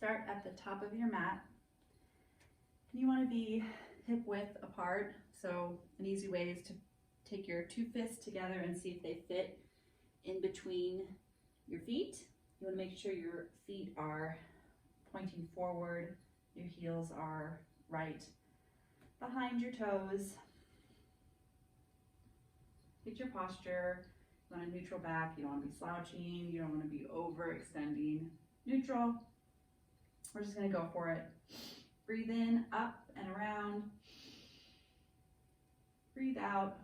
start at the top of your mat. And you want to be hip width apart. So an easy way is to take your two fists together and see if they fit in between your feet. You want to make sure your feet are pointing forward, your heels are right behind your toes. Get your posture. You want a neutral back. You don't want to be slouching. You don't want to be overextending. Neutral. We're just going to go for it. Breathe in, up and around. Breathe out,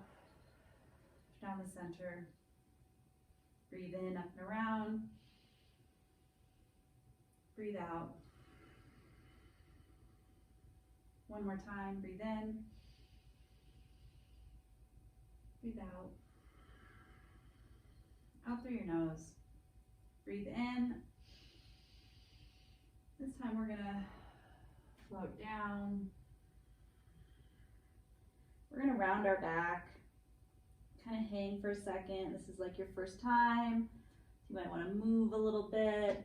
down the center. Breathe in, up and around. Breathe out. One more time, breathe in. Breathe out. Out through your nose. Breathe in. This time we're gonna float down. We're gonna round our back, kind of hang for a second. This is like your first time. You might wanna move a little bit.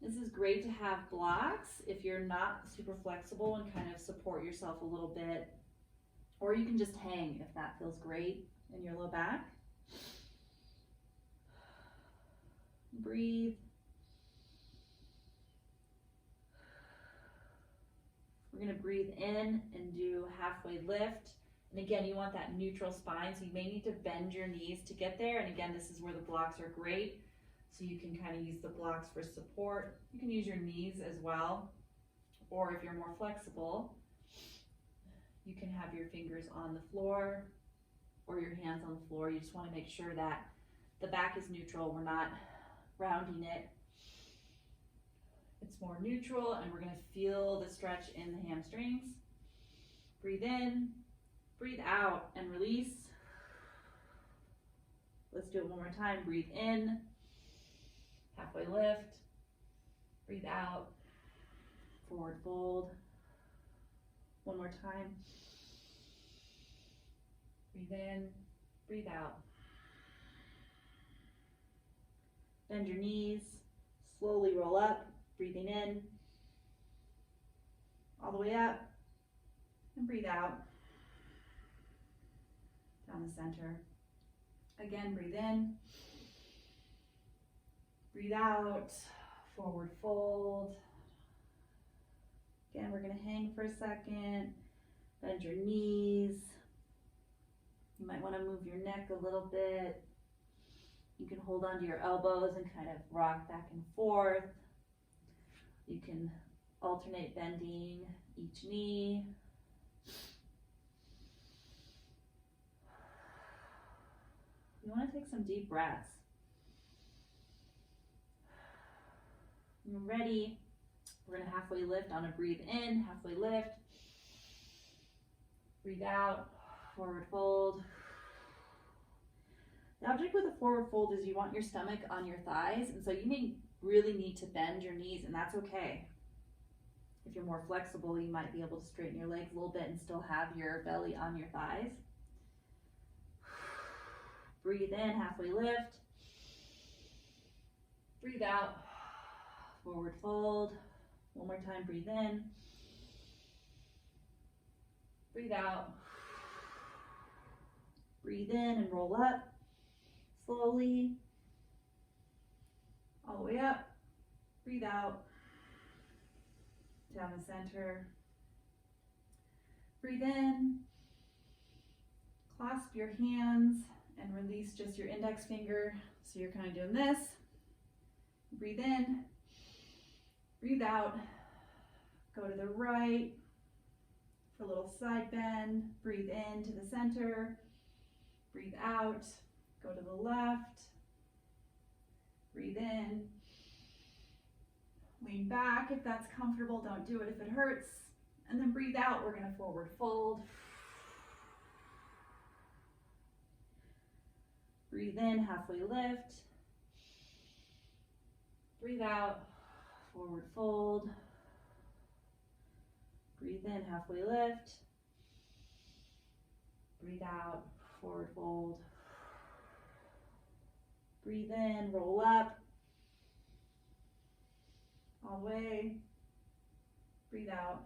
This is great to have blocks if you're not super flexible and kind of support yourself a little bit. Or you can just hang if that feels great in your low back. Breathe. We're gonna breathe in and do halfway lift. And again, you want that neutral spine, so you may need to bend your knees to get there. And again, this is where the blocks are great. So you can kind of use the blocks for support. You can use your knees as well. Or if you're more flexible, you can have your fingers on the floor or your hands on the floor. You just want to make sure that the back is neutral. We're not rounding it. It's more neutral, and we're going to feel the stretch in the hamstrings. Breathe in, breathe out, and release. Let's do it one more time. Breathe in, halfway lift. Breathe out, forward fold. One more time. Breathe in, breathe out. Bend your knees, slowly roll up, breathing in, all the way up, and breathe out, down the center. Again, breathe in, breathe out, forward fold. Again, we're gonna hang for a second, bend your knees. You might wanna move your neck a little bit. You can hold onto your elbows and kind of rock back and forth. You can alternate bending each knee. You want to take some deep breaths. When you're ready, we're going to halfway lift on a breathe in, halfway lift. Breathe out, forward fold. The object with a forward fold is you want your stomach on your thighs, and so you may really need to bend your knees, and that's okay. If you're more flexible, you might be able to straighten your legs a little bit and still have your belly on your thighs. Breathe in, halfway lift. Breathe out, forward fold. One more time, breathe in. Breathe out. Breathe in and roll up. Slowly, all the way up, breathe out, down the center, breathe in, clasp your hands and release just your index finger, so you're kind of doing this, breathe in, breathe out, go to the right for a little side bend, breathe in to the center, breathe out, go to the left, breathe in, lean back if that's comfortable, don't do it if it hurts, and then breathe out, we're gonna forward fold. Breathe in, halfway lift, breathe out, forward fold, breathe in, halfway lift, breathe out, forward fold. Breathe in, roll up, all the way. Breathe out,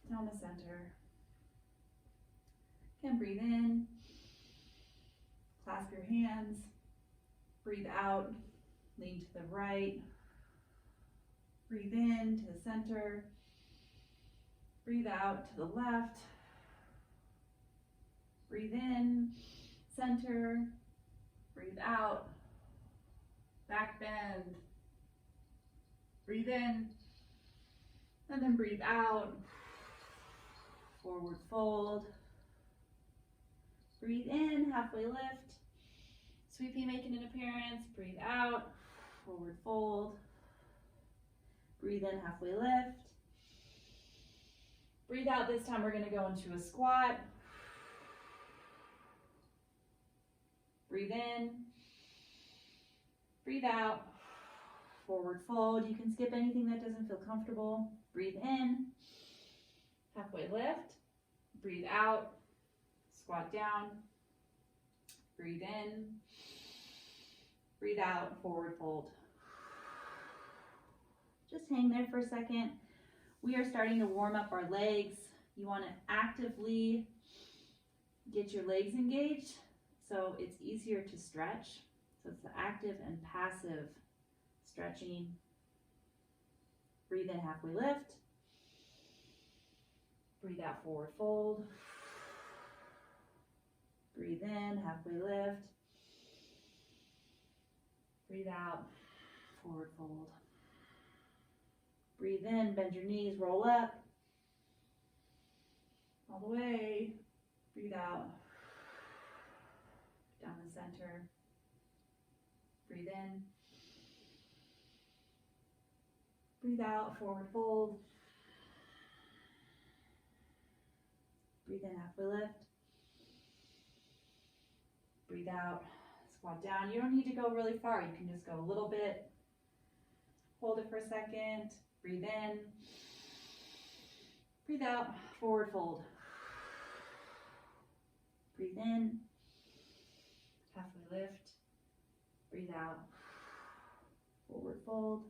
down the center. Again, breathe in, clasp your hands, breathe out, lean to the right, breathe in to the center, breathe out to the left, breathe in, center, breathe out, back bend, breathe in, and then breathe out, forward fold, breathe in, halfway lift, sweepy making an appearance, breathe out, forward fold, breathe in, halfway lift, breathe out. This time we're going to go into a squat, breathe in, breathe out, forward fold. You can skip anything that doesn't feel comfortable. Breathe in, halfway lift, breathe out, squat down, breathe in, breathe out, forward fold. Just hang there for a second. We are starting to warm up our legs. You want to actively get your legs engaged so it's easier to stretch. So it's the active and passive stretching. Breathe in, halfway lift. Breathe out, forward fold. Breathe in, halfway lift. Breathe out, forward fold. Breathe in, bend your knees, roll up. All the way. Breathe out. Down the center. Breathe in. Breathe out, forward fold. Breathe in, halfway lift. Breathe out, squat down. You don't need to go really far. You can just go a little bit. Hold it for a second. Breathe in. Breathe out, forward fold. Breathe in. Halfway lift. Breathe out, forward fold.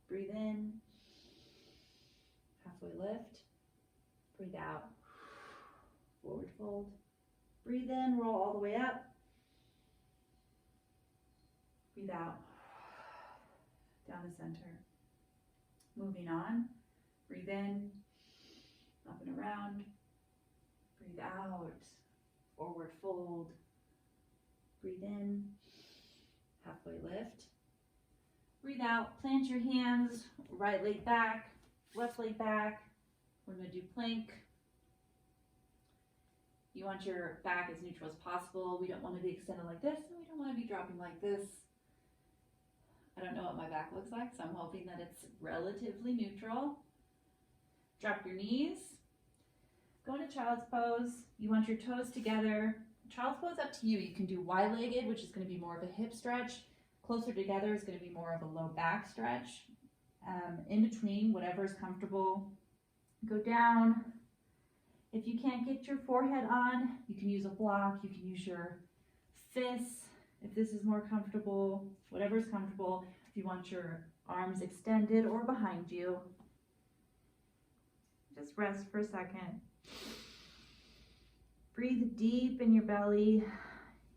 Breathe in. Halfway lift. Breathe out, forward fold. Breathe in, roll all the way up. Breathe out, down the center. Moving on. Breathe in, up and around. Breathe out, forward fold. Breathe in, halfway lift. Breathe out, plant your hands, right leg back, left leg back. We're going to do plank. You want your back as neutral as possible. We don't want to be extended like this, and we don't want to be dropping like this. I don't know what my back looks like, so I'm hoping that it's relatively neutral. Drop your knees. Go into child's pose. You want your toes together. Child's pose, up to you. You can do wide-legged, which is going to be more of a hip stretch. Closer together is going to be more of a low back stretch. In between, whatever is comfortable. Go down. If you can't get your forehead on, you can use a block. You can use your fists. If this is more comfortable, whatever is comfortable. If you want your arms extended or behind you, just rest for a second. Breathe deep in your belly.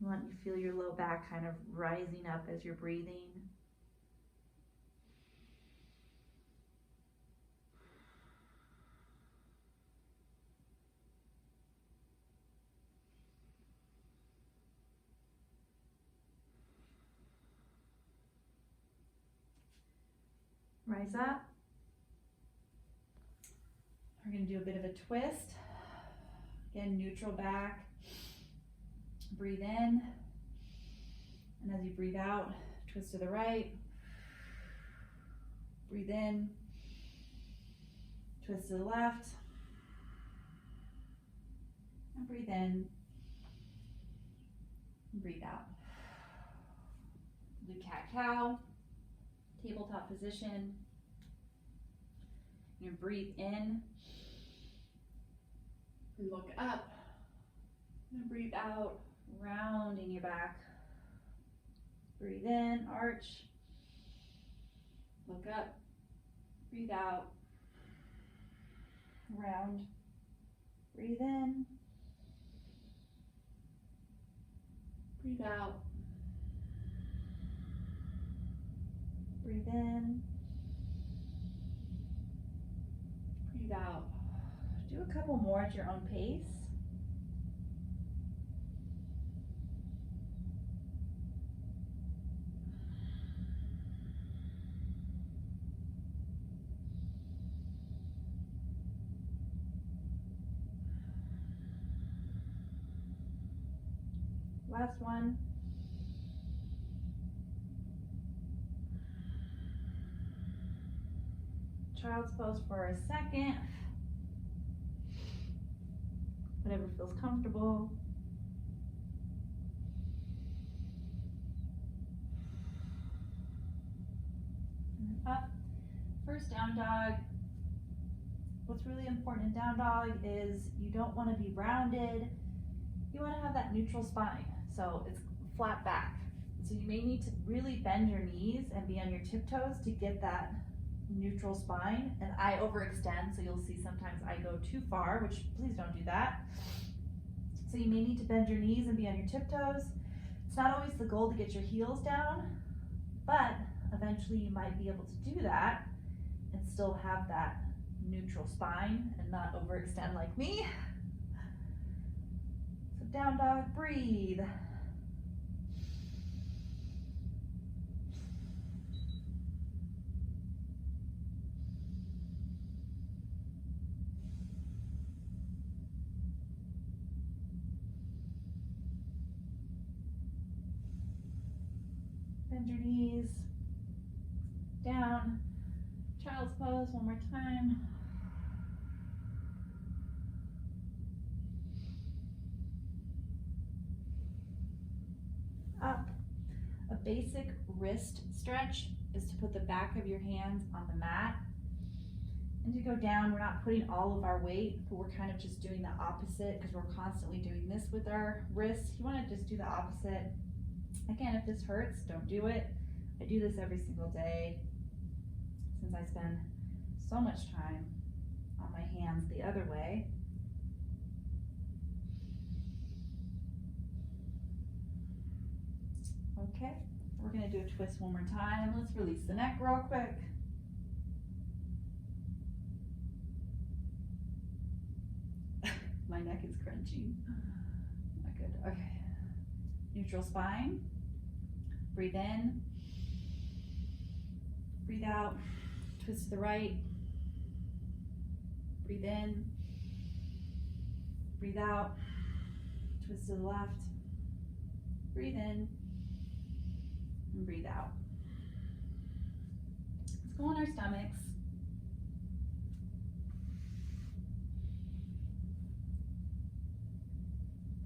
You want to feel your low back kind of rising up as you're breathing. Rise up. We're going to do a bit of a twist. Again, neutral back. Breathe in. And as you breathe out, twist to the right. Breathe in. Twist to the left. And breathe in. And breathe out. Do cat-cow. Tabletop position. You're going to breathe in. Look up. And breathe out, rounding your back. Breathe in, arch. Look up, breathe out, round, breathe in, breathe out, breathe in, breathe out. Do a couple more at your own pace. Last one. Child's pose for a second. Whatever feels comfortable. And then up. First down dog. What's really important in down dog is you don't want to be rounded. You want to have that neutral spine. So it's flat back. So you may need to really bend your knees and be on your tiptoes to get that neutral spine. And I overextend, so you'll see sometimes I go too far, which please don't do that. So you may need to bend your knees and be on your tiptoes. It's not always the goal to get your heels down, but eventually you might be able to do that and still have that neutral spine and not overextend like me. So down dog, breathe. Bend your knees, down, child's pose one more time. Up. A basic wrist stretch is to put the back of your hands on the mat. And to go down, we're not putting all of our weight, but we're kind of just doing the opposite because we're constantly doing this with our wrists. You want to just do the opposite. Again, if this hurts, don't do it. I do this every single day since I spend so much time on my hands the other way. Okay, we're gonna do a twist one more time. Let's release the neck real quick. My neck is crunching. Not good, okay. Neutral spine. Breathe in. Breathe out. Twist to the right. Breathe in. Breathe out. Twist to the left. Breathe in. And breathe out. Let's go on our stomachs.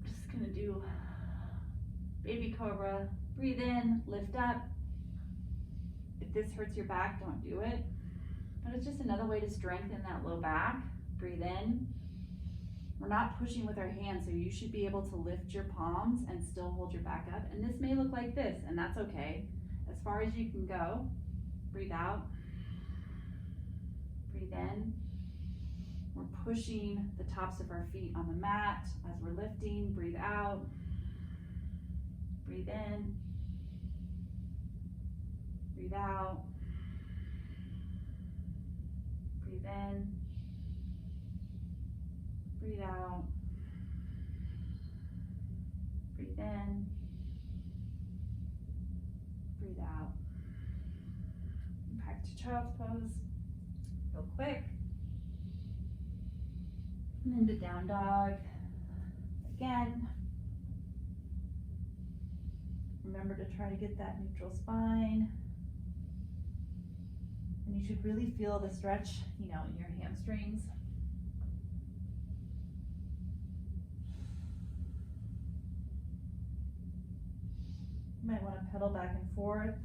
Just gonna do baby cobra. Breathe in, lift up. If this hurts your back, don't do it. But it's just another way to strengthen that low back. Breathe in. We're not pushing with our hands, so you should be able to lift your palms and still hold your back up. And this may look like this, and that's okay. As far as you can go. Breathe out. Breathe in. We're pushing the tops of our feet on the mat as we're lifting. Breathe out. Breathe in. Breathe out. Breathe in. Breathe out. Breathe in. Breathe out. Back to child's pose. Real quick. And into down dog. Again. Remember to try to get that neutral spine. And you should really feel the stretch, in your hamstrings. You might want to pedal back and forth.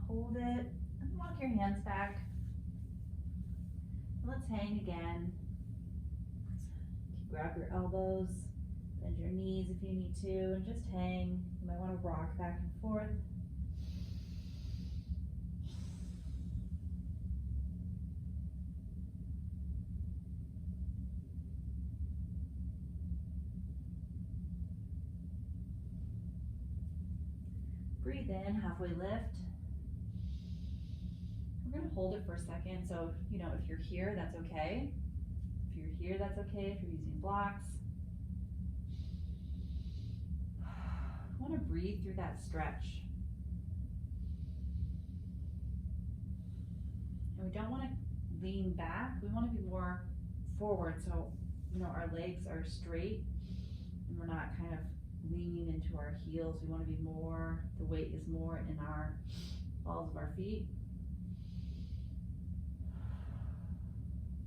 Hold it and walk your hands back. let's hang again. Grab your elbows, bend your knees if you need to, and just hang. You might want to rock back and forth. Breathe in, halfway lift. We're going to hold it for a second. So, you know, if you're here, that's okay. If you're here, that's okay. If you're using blocks. I want to breathe through that stretch. And we don't want to lean back. We want to be more forward. So, you know, our legs are straight and we're not kind of leaning into our heels. We want to be more, the weight is more in our balls of our feet.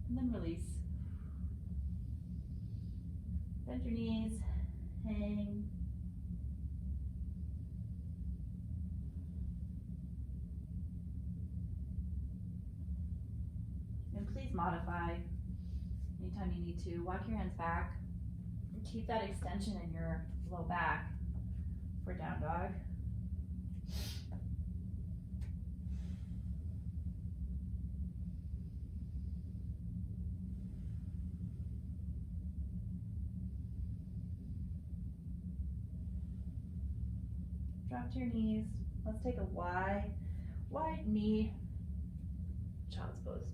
And then release. Bend your knees, hang. And please modify anytime you need to. Walk your hands back. Keep that extension in your low back for down dog. Drop to your knees. Let's take a wide knee child's pose.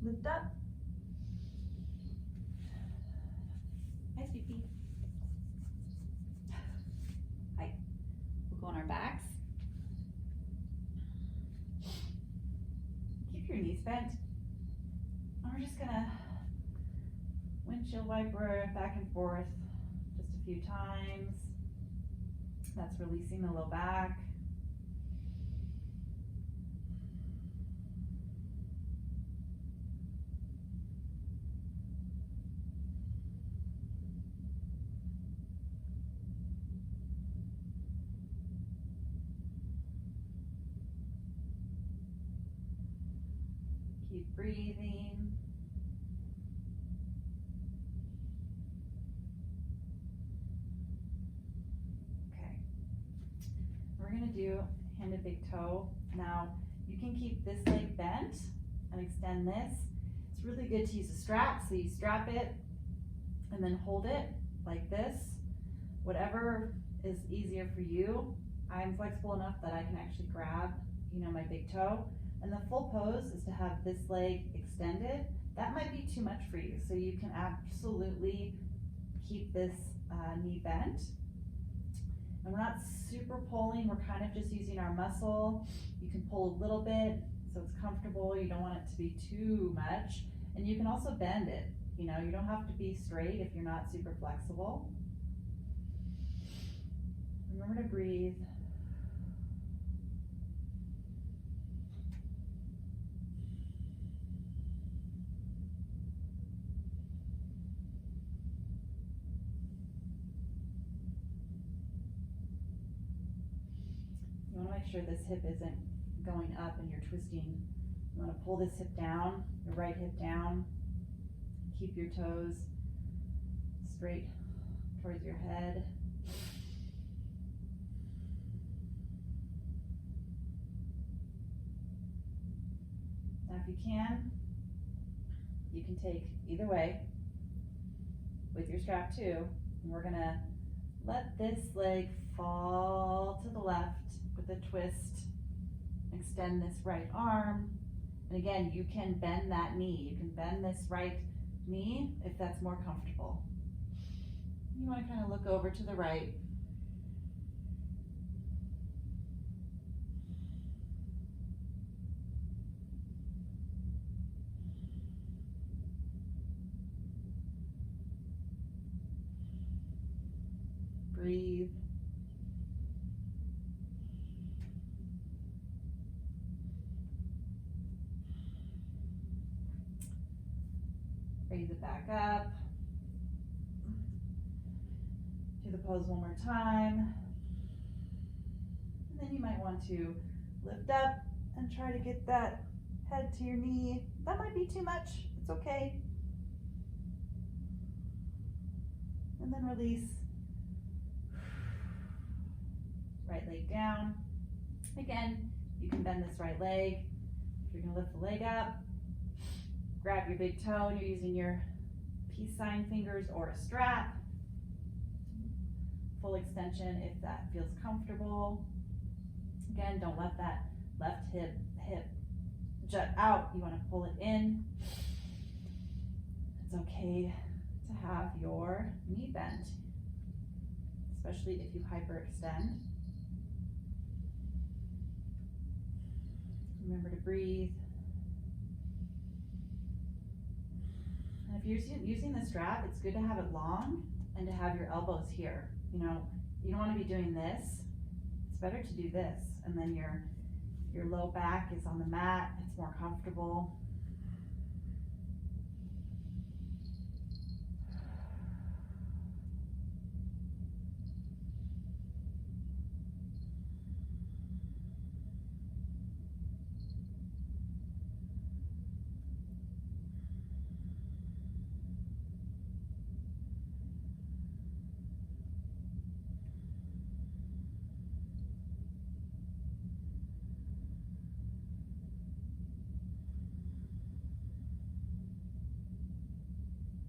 Lift up. Nice feet. Hi. We'll go on our backs. Keep your knees bent. And we're just gonna windshield wiper back and forth just a few times. That's releasing the low back. Keep breathing. Okay. We're going to do hand to big toe. Now, you can keep this leg bent and extend this. It's really good to use a strap. So you strap it and then hold it like this. Whatever is easier for you. I'm flexible enough that I can actually grab, you know, my big toe. And the full pose is to have this leg extended. That might be too much for you, so you can absolutely keep this knee bent. And we're not super pulling, we're kind of just using our muscle. You can pull a little bit so it's comfortable. You don't want it to be too much. And you can also bend it. You know, you don't have to be straight if you're not super flexible. Remember to breathe. You want to make sure this hip isn't going up and you're twisting. You want to pull this hip down, your right hip down. Keep your toes straight towards your head. Now if you can take either way with your strap too. And we're gonna let this leg fall to the left with a twist. Extend this right arm. And again, you can bend that knee. You can bend this right knee if that's more comfortable. You want to kind of look over to the right. breathe. Raise it back up. Do the pose one more time. And then you might want to lift up and try to get that head to your knee. That might be too much. It's okay. And then release. Right leg down. Again, you can bend this right leg. If you're going to lift the leg up, grab your big toe and you're using your peace sign fingers or a strap. Full extension if that feels comfortable. Again, don't let that left hip jut out. You want to pull it in. It's okay to have your knee bent, especially if you hyperextend. Remember to breathe. And if you're using the strap, it's good to have it long and to have your elbows here. You know, you don't want to be doing this. It's better to do this, and then your low back is on the mat. It's more comfortable.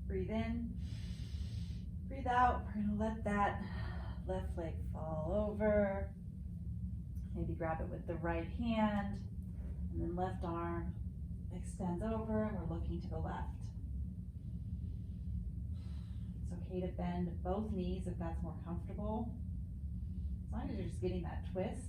Breathe in, breathe out. We're going to let that left leg fall over. Maybe grab it with the right hand, and then left arm extends over, and we're looking to the left. It's okay to bend both knees if that's more comfortable, as long as you're just getting that twist.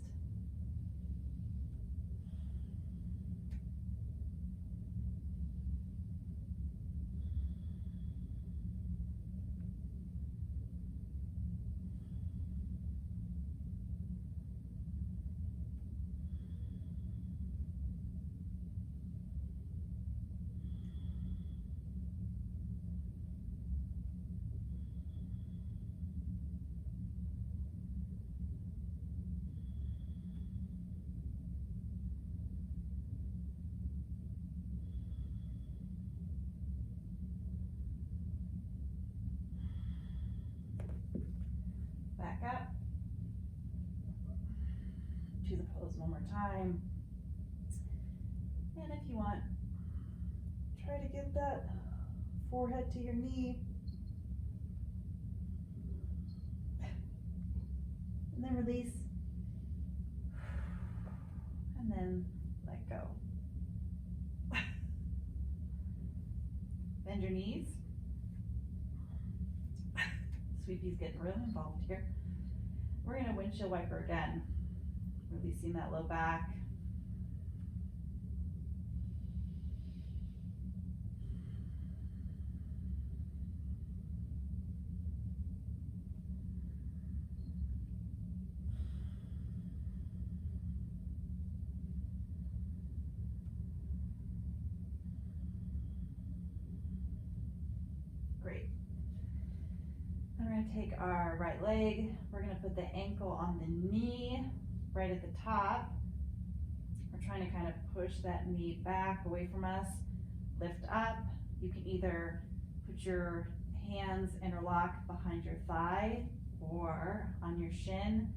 Back up to the pose one more time. And if you want, try to get that forehead to your knee. And then release. And then let go. Bend your knees. Sweepy's getting really involved here. We're going to windshield wiper again, releasing that low back. Great. We're going to take our right leg, we're going to put the ankle on the knee right at the top. We're trying to kind of push that knee back away from us, lift up. You can either put your hands interlock behind your thigh or on your shin.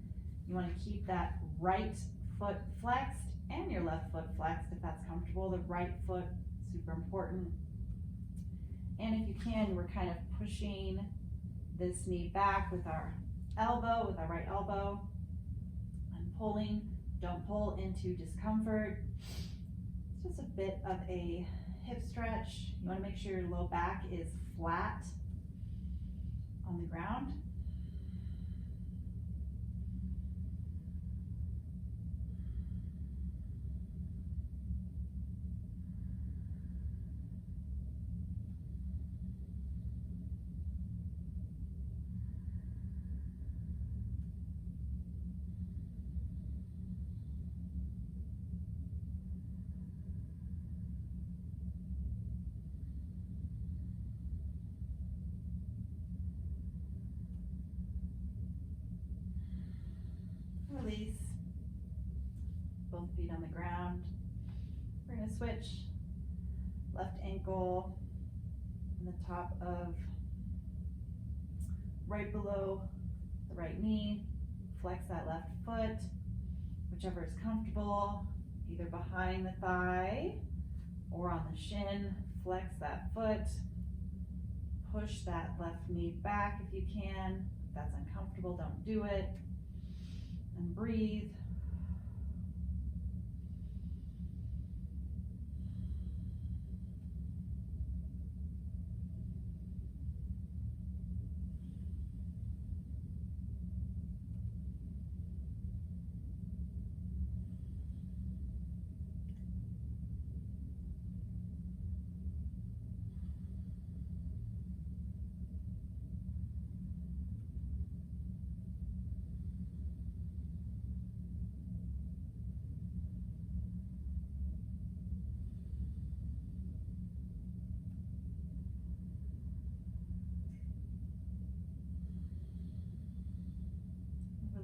You want to keep that right foot flexed and your left foot flexed if that's comfortable. The right foot, super important. And if you can, we're kind of pushing this knee back with our elbow, with our right elbow, and pulling. Don't pull into discomfort. It's just a bit of a hip stretch. You want to make sure your low back is flat on the ground. ground. We're going to switch left ankle on the top of right below the right knee. Flex that left foot, whichever is comfortable, either behind the thigh or on the shin. Flex that foot. Push that left knee back if you can. If that's uncomfortable, don't do it. And breathe.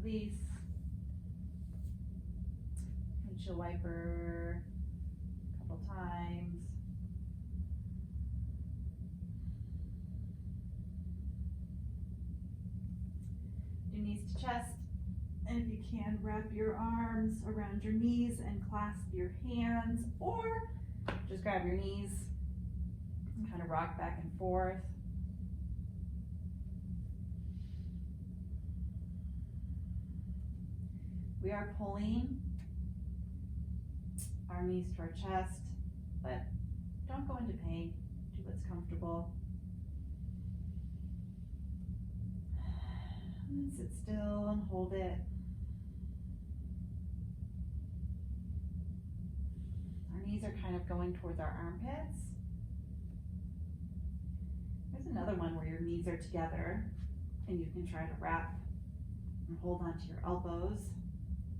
Release. Windshield wiper a couple times. Do knees to chest. And if you can, wrap your arms around your knees and clasp your hands, or just grab your knees and kind of rock back and forth. We are pulling our knees to our chest, but don't go into pain. Do what's comfortable. And then sit still and hold it. Our knees are kind of going towards our armpits. There's another one where your knees are together and you can try to wrap and hold onto your elbows.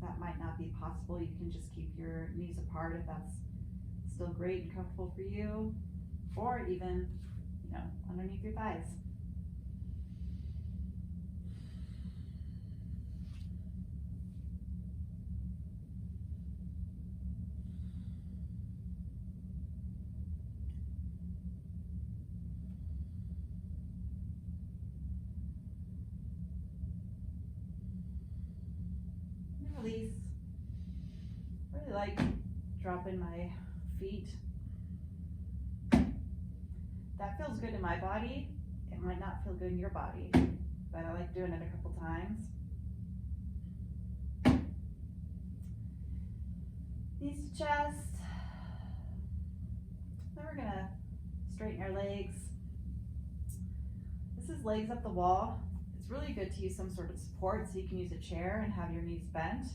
That might not be possible. You can just keep your knees apart if that's still great and comfortable for you, or even, underneath your thighs. Release. Really like dropping my feet. That feels good in my body. It might not feel good in your body, but I like doing it a couple times. Knees to chest. Then we're gonna straighten our legs. This is legs up the wall. It's really good to use some sort of support, so you can use a chair and have your knees bent.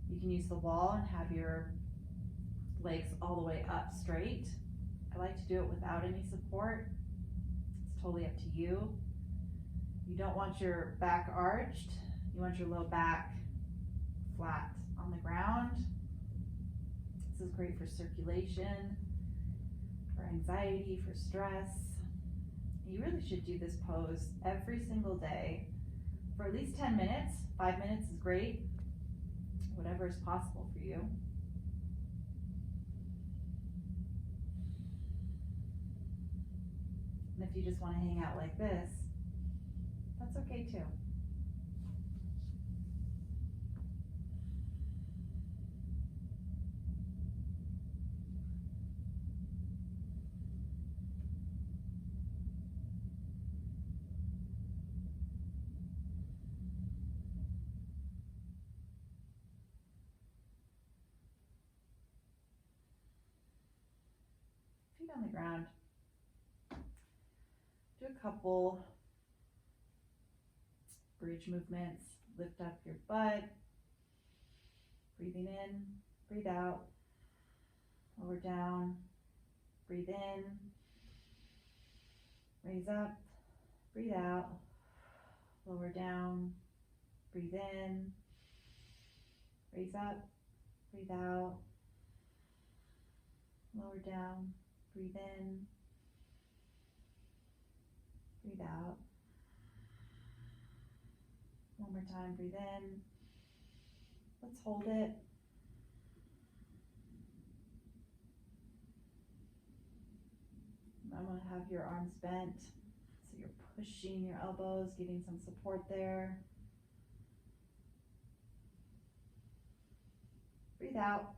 You can use the wall and have your legs all the way up straight. I like to do it without any support. It's totally up to you. You don't want your back arched. You want your low back flat on the ground. This is great for circulation, for anxiety, for stress. You really should do this pose every single day for at least 10 minutes. 5 minutes is great, whatever is possible for you. And if you just want to hang out like this, that's okay too. Feet on the ground. Do a couple bridge movements. Lift up your butt. Breathing in, breathe out. Lower down, breathe in. Raise up, breathe out. Lower down, breathe in. Raise up, breathe out. Lower down, breathe in. Breathe out. One more time, breathe in. Let's hold it. I'm gonna have your arms bent. So you're pushing your elbows, getting some support there. Breathe out.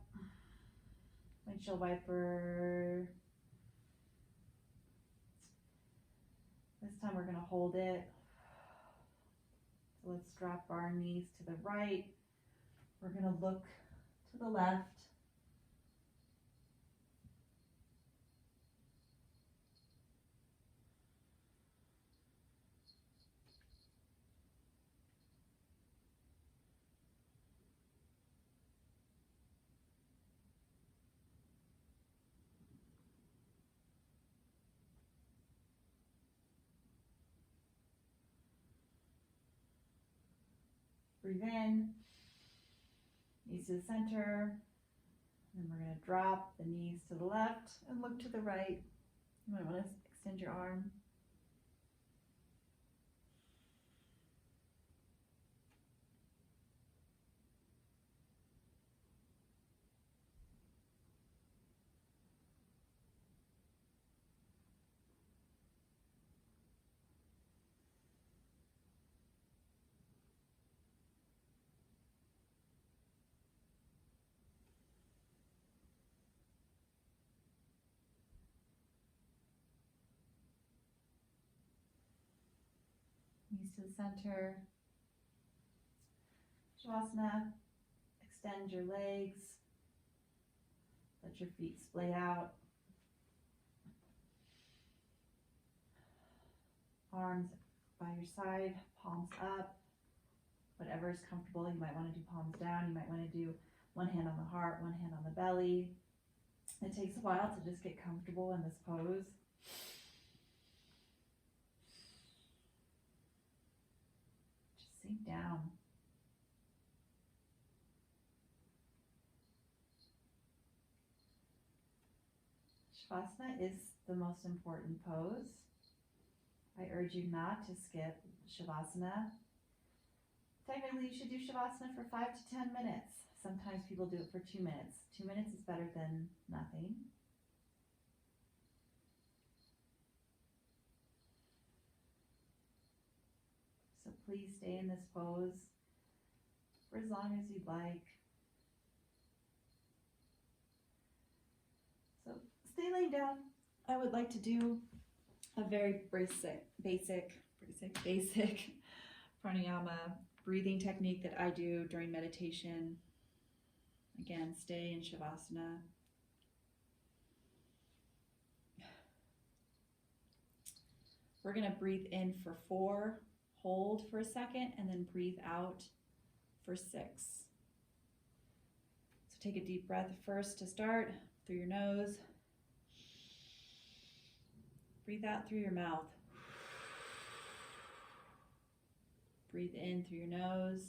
Windshield wiper. This time we're gonna hold it. So let's drop our knees to the right. We're gonna look to the left. Breathe in, knees to the center. And we're going to drop the knees to the left and look to the right. You might want to extend your arm. Knees to the center. Shavasana. Extend your legs. Let your feet splay out. Arms by your side, palms up. Whatever is comfortable. You might want to do palms down. You might want to do one hand on the heart, one hand on the belly. It takes a while to just get comfortable in this pose. Just sink down. Shavasana is the most important pose. I urge you not to skip Shavasana. Technically, you should do Shavasana for 5 to 10 minutes. Sometimes people do it for 2 minutes. 2 minutes is better than nothing. So please stay in this pose for as long as you'd like. So stay laying down. I would like to do a very basic pranayama breathing technique that I do during meditation. Again, stay in Shavasana. We're going to breathe in for 4, hold for a second, and then breathe out for 6. So take a deep breath first to start through your nose. Breathe out through your mouth. Breathe in through your nose.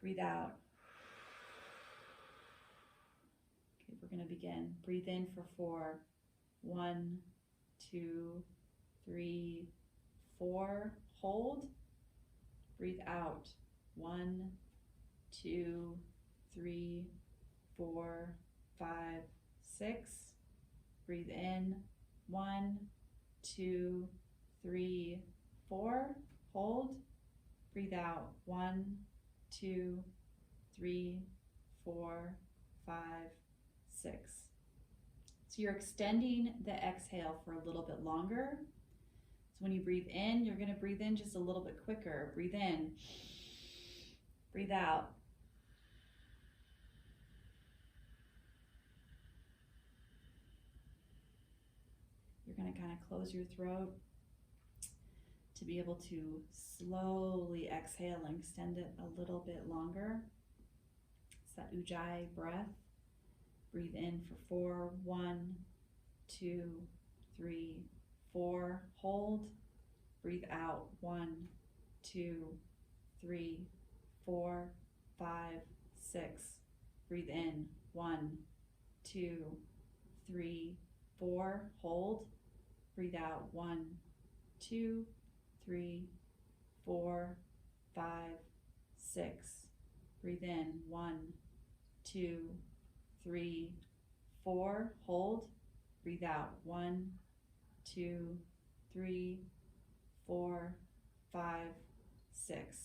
Breathe out. Okay, we're going to begin. Breathe in for 4. 1, 2, 3, 4. Hold. Breathe out. 1, 2, 3, 4, 5, 6. Breathe in. 1, 2, 3, 4. Hold. Breathe out. 1, 2, 3, 4, 5, 6. So you're extending the exhale for a little bit longer. So when you breathe in, you're going to breathe in just a little bit quicker. Breathe in. Breathe out. You're going to kind of close your throat to be able to slowly exhale and extend it a little bit longer. It's that ujjayi breath. Breathe in for 4. 1, 2, 3, 4. Hold. Breathe out. 1, 2, 3, 4, 5, 6. Breathe in. 1, 2, 3, 4. Hold. Breathe out. 1, 2, 3, 4, 5, 6. Breathe in. 1, 2, 3, 4. Hold. Breathe out. 1, 2, 3, 4, 5, 6.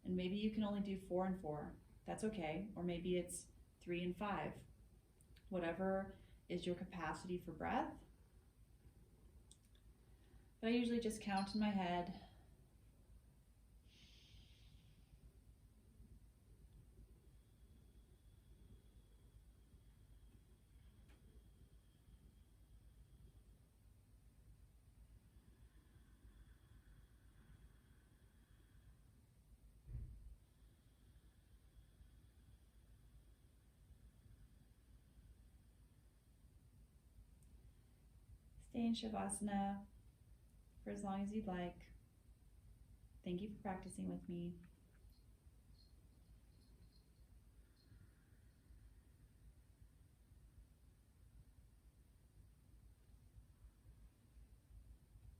And maybe you can only do 4 and 4. That's okay. Or maybe it's 3 and 5. Whatever is your capacity for breath. But I usually just count in my head. Stay in Shavasana for as long as you'd like. Thank you for practicing with me.